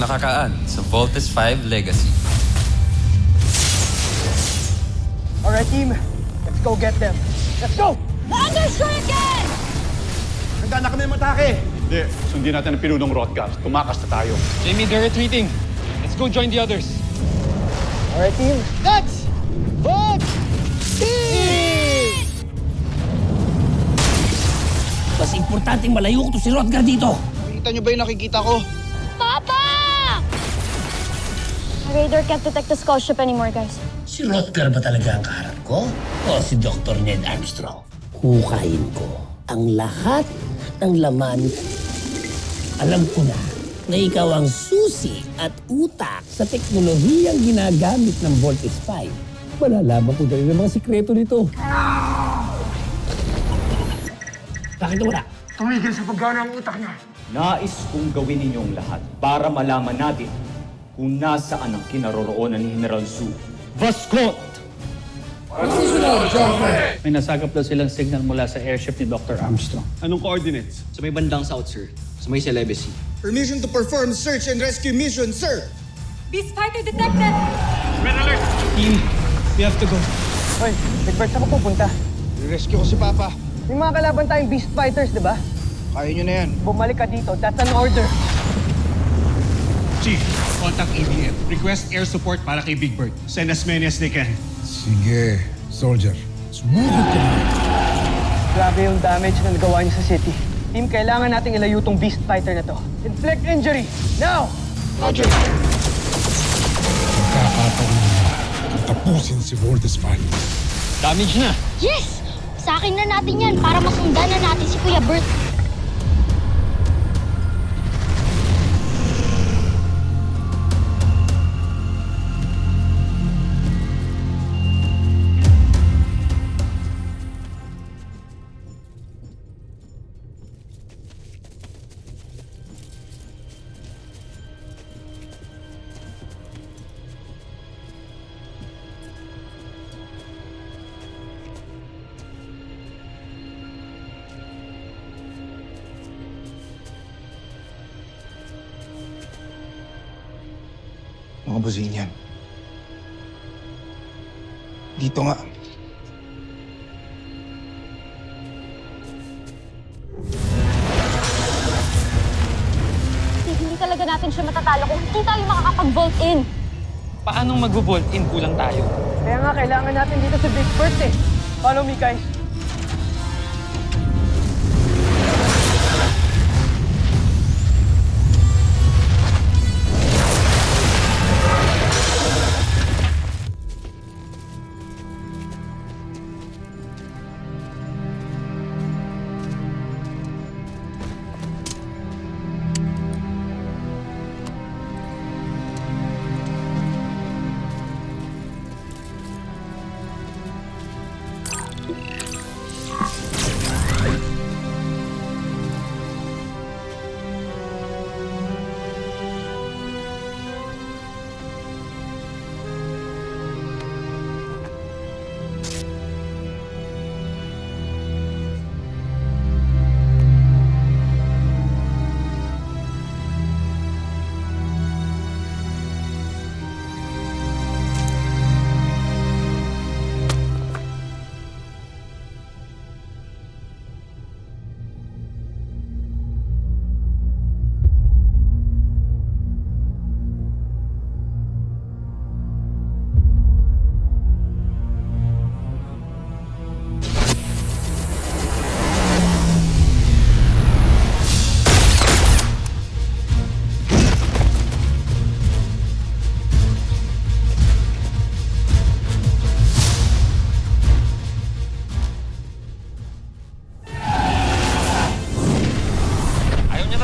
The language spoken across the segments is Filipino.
nakakaan sa Voltes 5 Legacy. Alright, team. Let's go get them. Let's go! Understricken! Handa na kami matake! Hindi, sundin natin ang pinunong Rothgar. Tumakas na tayo. Jamie, they're retreating. Let's go join the others. Alright, team. Let's vote! Mas importanteng malayo ko to si Rodgar dito. Nakita niyo ba yung nakikita ko? Papa! Radar can't detect the skull ship anymore, guys. Si Rodgar ba talaga ang kaharap ko? O si Dr. Ned Armstrong? Hukayin ko ang lahat ng laman. Alam ko na ikaw ang susi at utak sa teknolohiyang ginagamit ng Voltes 5. Malalaman ko dahil ng mga sikreto nito. Bakit wala? Tumigil sa paggana ang utak niya. Nais kong gawin ninyong lahat para malaman natin kung nasaan ang kinaroroonan ni General Su. Vascot! May nasagap daw silang signal mula sa airship ni Dr. Armstrong. Anong coordinates? Sa may bandang south, sir. Sa may Celebes. Permission to perform search and rescue mission, sir! Beast fighter detected! Team, we have to go. Hoy, Big Bird, saan ka pupunta? I-rescue ko si Papa. May mga kalaban tayong beast fighters, di ba? Kaya niyo na yan. Bumalik ka dito. That's an order. Chief, contact ABM. Request air support para kay Big Bird. Send as many as they can. Sige, soldier. Sumugod ka na. Grabe yung damage na nagawa niyo sa city. Team, kailangan nating ilayo tong beast fighter na to. Inflict injury! Now! Roger! Magkakataon na tapusin si Voltes 5. Damage na. Yes! Sa akin na natin yan para masundan na natin si Kuya Bert. Mga buzin yan. Dito nga. Hindi talaga natin siya matatalo kung hindi tayo makakapag-vault in. Paanong mag-vault in kulang tayo? Kaya nga, kailangan natin dito si Big Bird eh. Follow me, guys.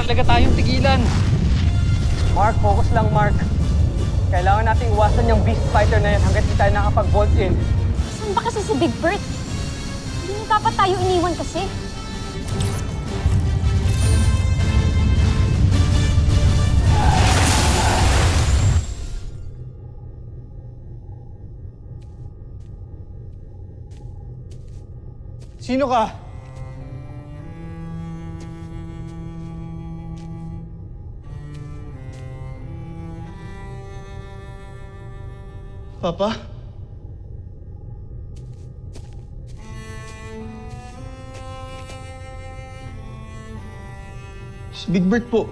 Talaga tayong tigilan. Mark, focus lang, Mark. Kailangan nating iwasan yung beast fighter na yan hanggat di tayo nakapag-vault in. Saan ba kasi si Big Bird? Hindi na dapat tayo iniwan kasi. Sino ka? Papa? Si Big Bird po.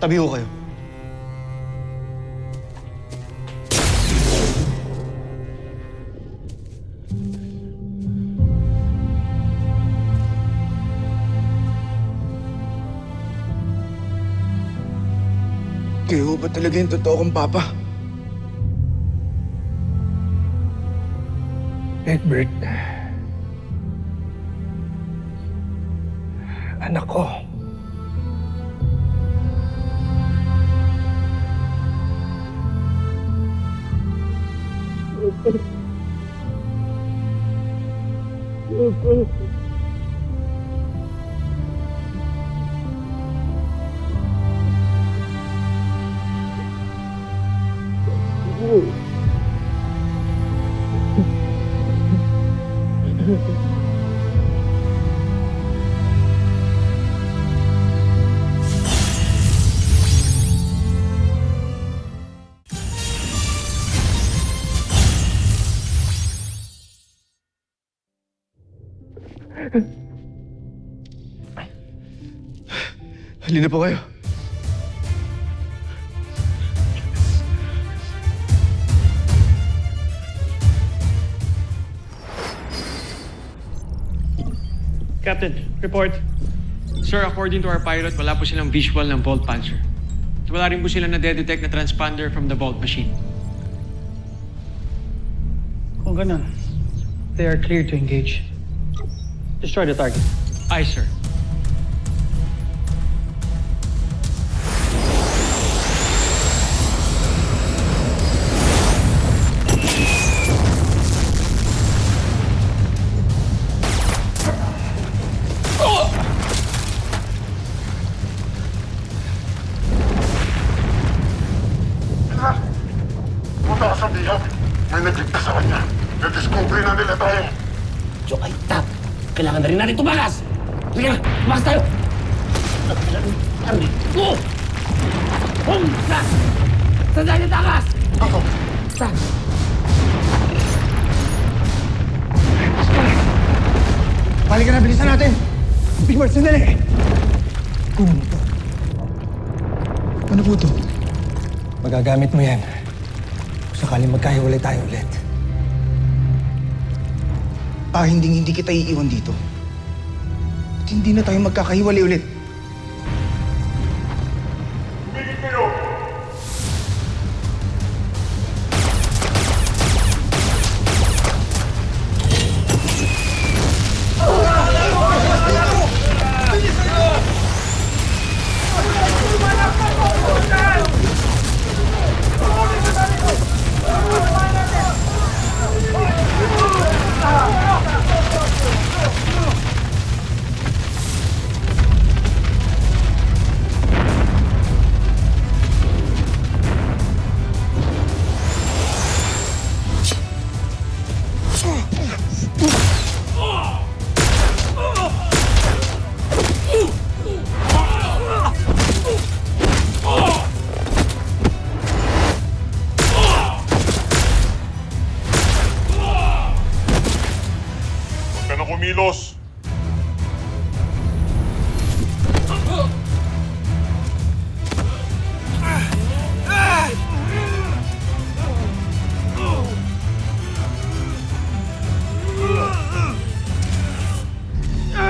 Tabi ko kayo. Kayo ba talaga yung totoo kong papa? Egbert. Anak ko. Halina po kayo. Captain, report. Sir, according to our pilot, wala po silang visual ng Volt Panzer. At wala rin po sila na-detect na transponder from the Volt machine. Kung ganun, they are clear to engage. Destroy the target. Aye, sir. Punta ka sa bihag. May nagligtas sa kanya. Na-discovery na nila tayo. Joke ay tap. Kailangan na rin natin tumakas. Sige na, tumakas tayo. Aray ko! Sa! Saan tayo takas? Ako. Sa! Balik na, bilisan natin! Big Bird, sandali! Kunin mo to. Ano po to? Magagamit mo yan. Kung sakaling magkahiwalay tayo ulit. Hindi kita iiwan dito. At hindi na tayo magkakahiwalay ulit. Kumilos! Yeah!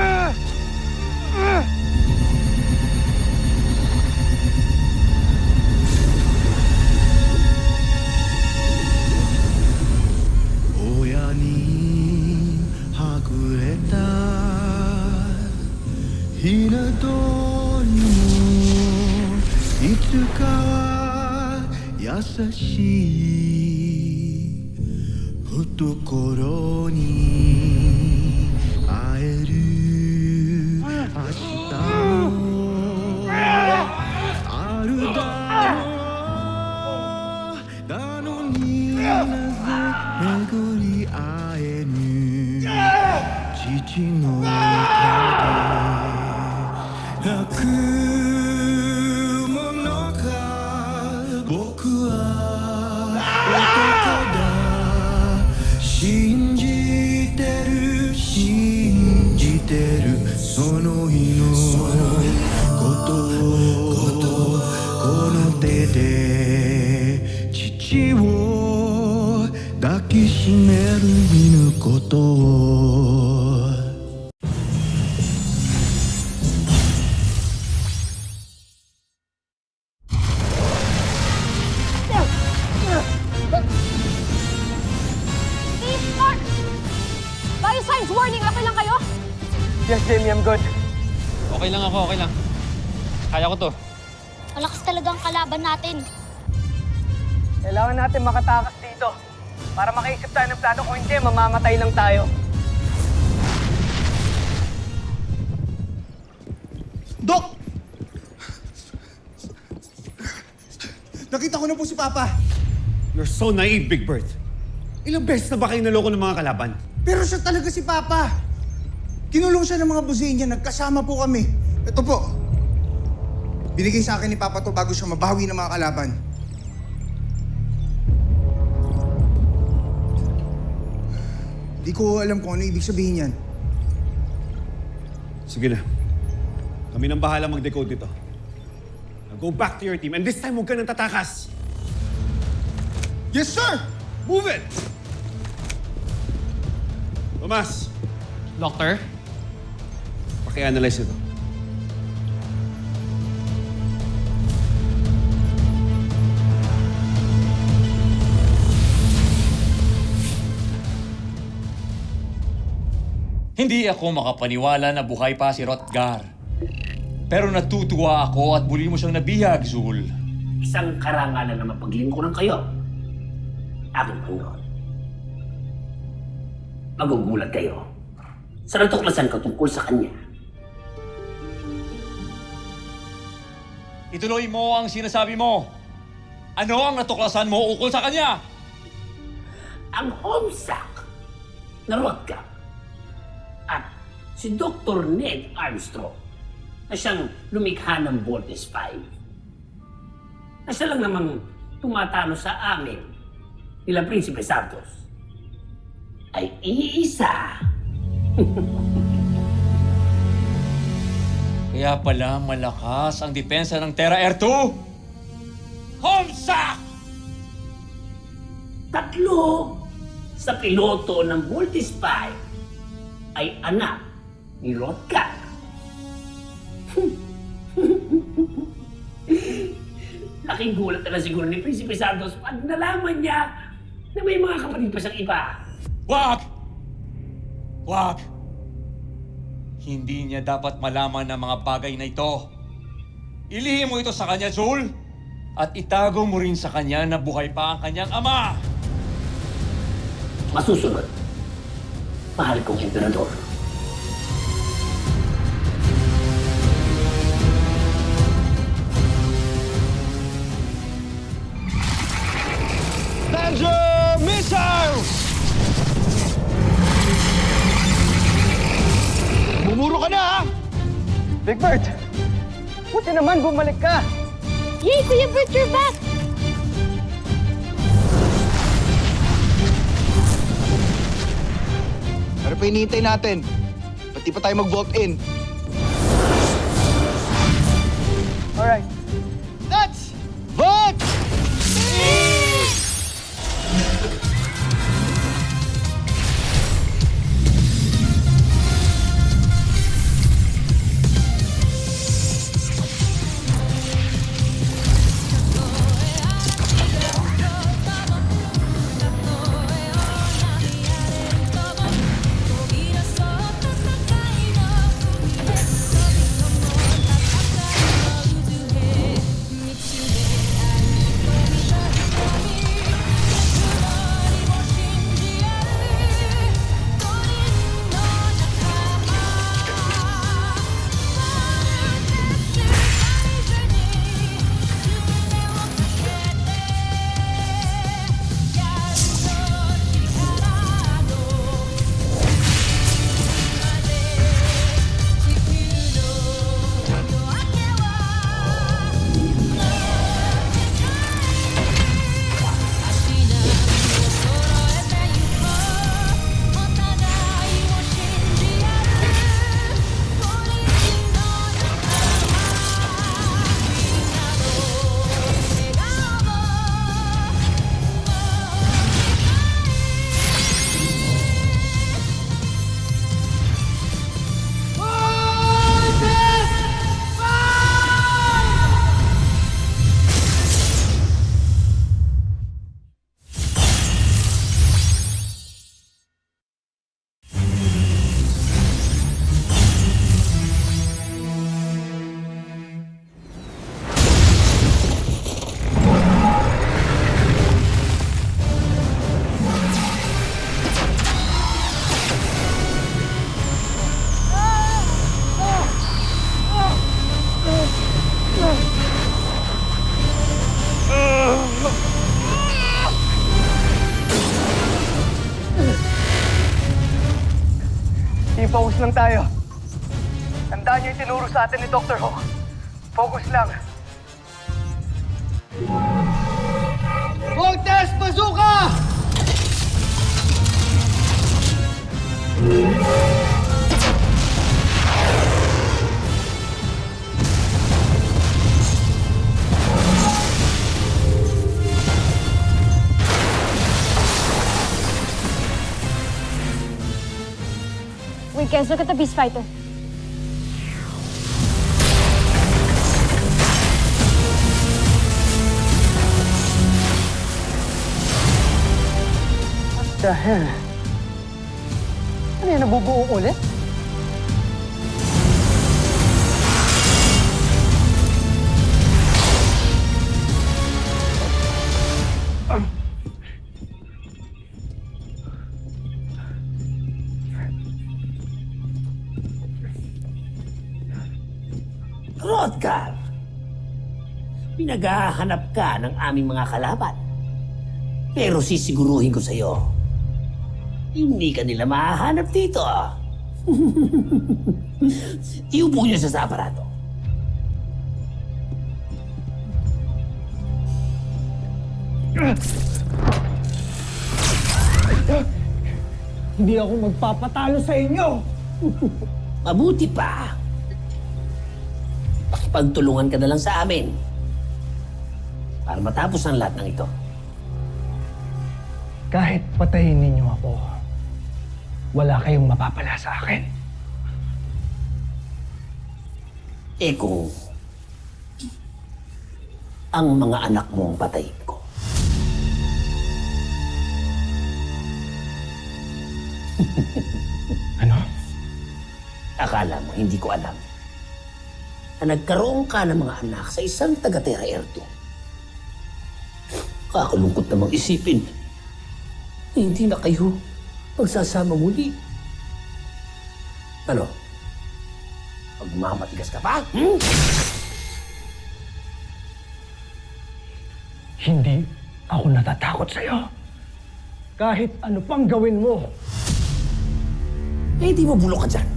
Steve, Mark! Biosigns warning, okay lang kayo? Yes, Jamie, I'm good. Okay lang ako, okay lang. Kaya ko to. Malakas talaga ang kalaban natin. Kailangan natin makatakas dito. Para makaisip tayo ng plano, kung hindi, mamamatay lang tayo. Dok! Nakita ko na po si Papa. You're so naive, Big Bird. Ilang beses na ba kayo naloko ng mga kalaban? Pero siya talaga si Papa. Kinulong siya ng mga busin niya. Nagkasama po kami. Ito po. Binigay sa akin ni Papa to bago siya mabawi ng mga kalaban. Di ko alam kung ano ibig sabihin yan. Sige na. Kami nang bahala mag-decode dito. Now go back to your team and this time huwag ka nang tatakas. Yes, sir! Move it! Tomas, Doctor? paki-analyze ito. Hindi ako makapaniwala na buhay pa si Rotgar. Pero natutuwa ako at muli mo siyang nabihag, Zul. Isang karangalan na mapaglingkuran kayo. Aking Panginoon. Magugulat kayo sa natuklasan ko tungkol sa kanya. Ituloy mo ang sinasabi mo. Ano ang natuklasan mo ukol sa kanya? Ang homesack na Rotgar at si Dr. Ned Armstrong na siyang lumikha ng Voltes 5 na siya lang namang tumatalo sa amin nila Prinsipe Santos ay iisa. Kaya pala malakas ang depensa ng Terra Air 2. Homesack! 3 sa piloto ng Voltes 5 ay anak ni Rotgar. Laking gulat na siguro ni Prinsipe Santos pag nalaman niya na may mga kapatid pa siyang iba. Wag! Wag! Hindi niya dapat malaman ang mga bagay na ito. Ilihim mo ito sa kanya, Zul! At itago mo rin sa kanya na buhay pa ang kanyang ama! Masusunod, mahal kong emperador. Danger missile! Bumuro ka na, ha? Big Bird! Buti naman bumalik ka! Yay, Kuya Bert, you're back! Ano pa hinihintay natin? Pati pa tayo mag-vault in. Alright. Let's vote! lang tayo. Tandaan niyo yung tinuro sa atin ni Dr. Ho. Focus lang. Voltes Bazooka! Wait, guys, look at the Beast Fighter. What the hell? Ano yan, nabubuo ulit? Rodgar, pinaghahanap ka ng aming mga kalaban. Pero sisiguruhin ko sa'yo, hindi ka nila mahahanap dito. Iupo niyo siya sa aparato. Hindi ako magpapatalo sa inyo! Mabuti pa. Pakipagtulungan ka na lang sa amin para matapos ang lahat ng ito. Kahit patayin ninyo ako, wala kayong mapapala sa akin. Eh kung ang mga anak mo ang patayin ko. Ano? Akala mo, hindi ko alam na nagkaroon ka ng mga anak sa isang taga-Terra Erdo. Kakalungkot namang isipin na hindi na kayo magsasama muli. Ano? Magmamatigas ka pa? Hmm? Hindi ako natatakot sa'yo. Kahit ano pang gawin mo. Eh, di mabulok ka dyan.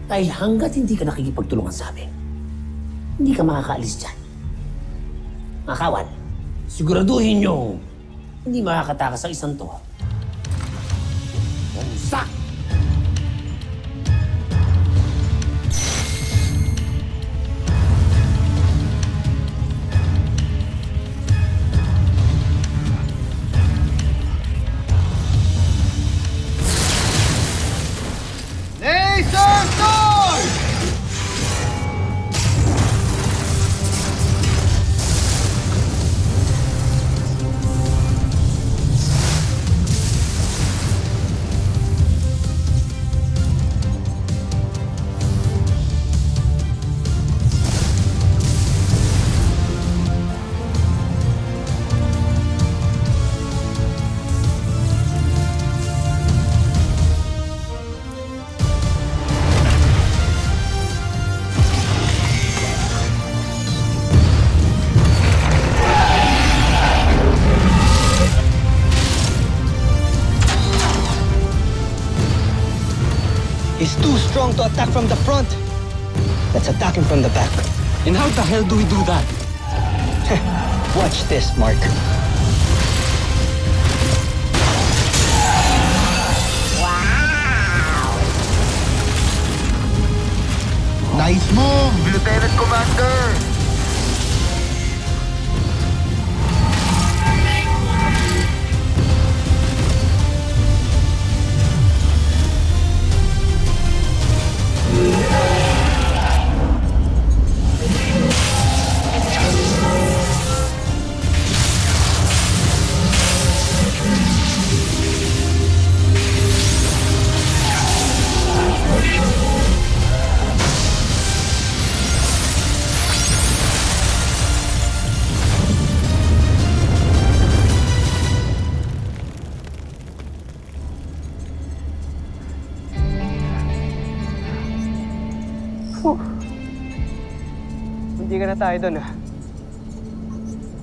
Dahil hanggat hindi ka nakikipagtulungan sa amin, hindi ka makakaalis dyan. Mga kawan, siguraduhin nyo hindi makakatakas ang isang to. Bumsak! Laser Sword! He's too strong to attack from the front. Let's attack him from the back. And how the hell do we do that? Watch this, Mark. Nice move, Lieutenant Commander! Hindi ka na tayo doon, ah.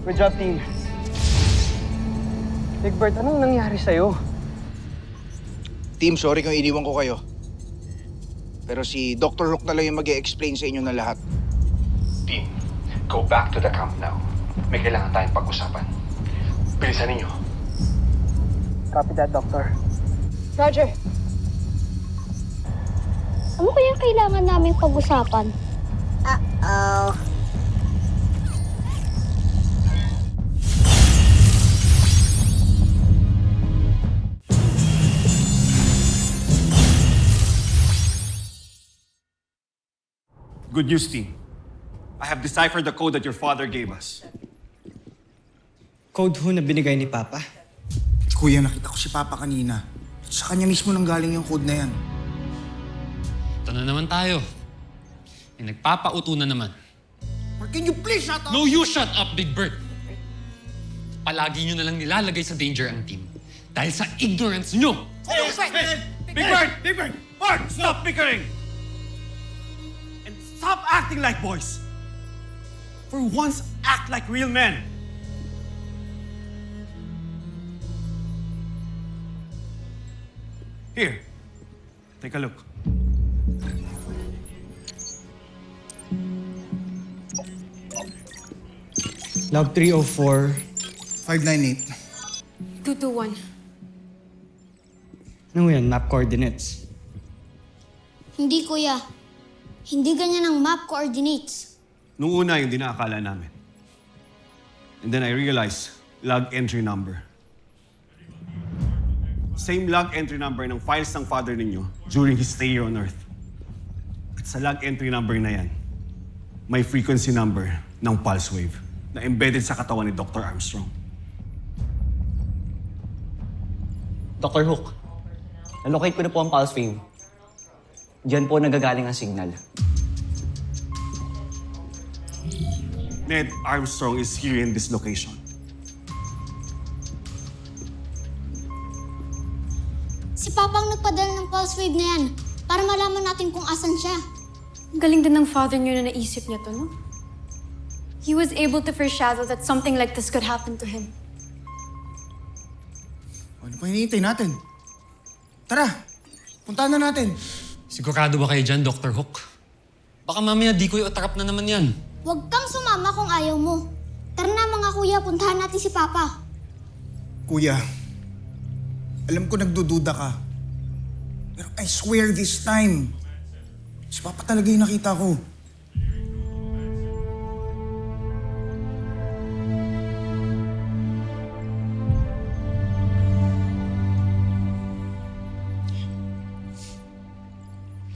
Good job, team. Big Bird, anong nangyari sa'yo? Team, sorry kung iniwan ko kayo. Pero si Dr. Hook na lang yung mag-e-explain sa inyo na lahat. Team, go back to the camp now. May kailangan tayong pag-usapan. Bilisan ninyo. Copy that, Doctor. Roger. Ano kayang kailangan naming pag-usapan? Good news, team. I have deciphered the code that your father gave us. Code ho na binigay ni Papa. Kuya, nakita ko si Papa kanina. Sa kanya mismo nang galing yung code na yan. Ito na naman tayo. May nagpapauto na naman. Or can you please shut up? No, you shut up, Big Bird! Palagi nyo na lang nilalagay sa danger ang team. Dahil sa ignorance nyo! Big Bird! Big Bird! Bart, stop bickering! And stop acting like boys! For once, act like real men! Here, take a look. Log 304. 598. 221. Ano yan? Map coordinates. Hindi, kuya. Hindi ganyan ang map coordinates. Nung una, yung dinaakala namin. And then I realized, log entry number. Same log entry number ng files ng father ninyo during his stay here on Earth. At sa log entry number na yan, may frequency number ng pulse wave na embedded sa katawan ni Dr. Armstrong. Dr. Hook, nalocate ko na po ang pulse wave. Diyan po nagagaling ang signal. Ned Armstrong is here in this location. Si Papa ang nagpadala ng pulse wave na yan para malaman natin kung asan siya. Galing din ng father niyo na naisip niya to, no? He was able to foreshadow that something like this could happen to him. Ano pa hinihintay natin? Tara, puntahan na natin. Sigurado ba kayo dyan, Dr. Hook? Baka mamaya di ko i-attrap na naman yan. Huwag kang sumama kung ayaw mo. Tara na mga kuya, puntahan natin si Papa. Kuya, alam ko nagdududa ka. Pero I swear this time, si Papa talaga yung nakita ko.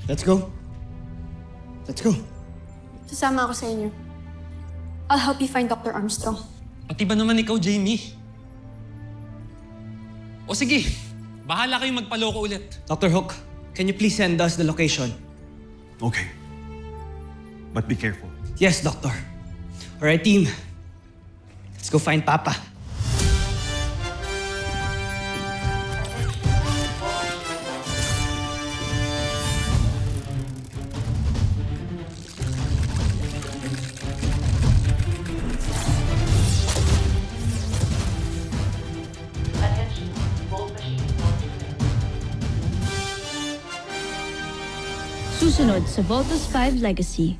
Let's go. Let's go. Sasama ako sa inyo. I'll help you find Dr. Armstrong. Pati ba naman ikaw, Jamie? O sige, bahala kayong magpaloko ulit. Dr. Hook, can you please send us the location? Okay. But be careful. Yes, Doctor. All right, team. Let's go find Papa. Susunod sa Voltus 5 Legacy.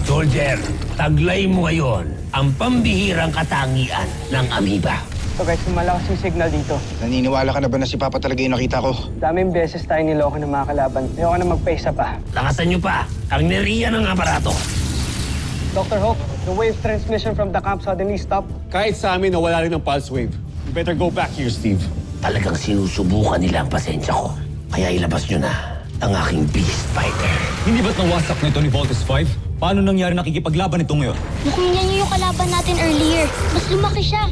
Soldier, taglay mo ngayon ang pambihirang katangian ng amoeba. So guys, malakas yung signal dito. Naniniwala ka na ba na si Papa talaga yung nakita ko? Daming beses tayo niloko ng mga kalaban. Ayoko na magpaisa pa. Lakasan niyo pa ang neriya ng aparato. Dr. Hook, the wave transmission from the camp suddenly stopped. Kahit sa amin, nawala rin ang pulse wave. You better go back here, Steve. Talagang sinusubukan nila ang pasensya ko. Kaya ilabas niyo na ang aking beast fighter. Hindi ba't nawasak na ito ni Voltus 5? Paano nangyari nakikipaglaban ito ngayon? Mukhang yan yung kalaban natin earlier. Mas lumaki siya.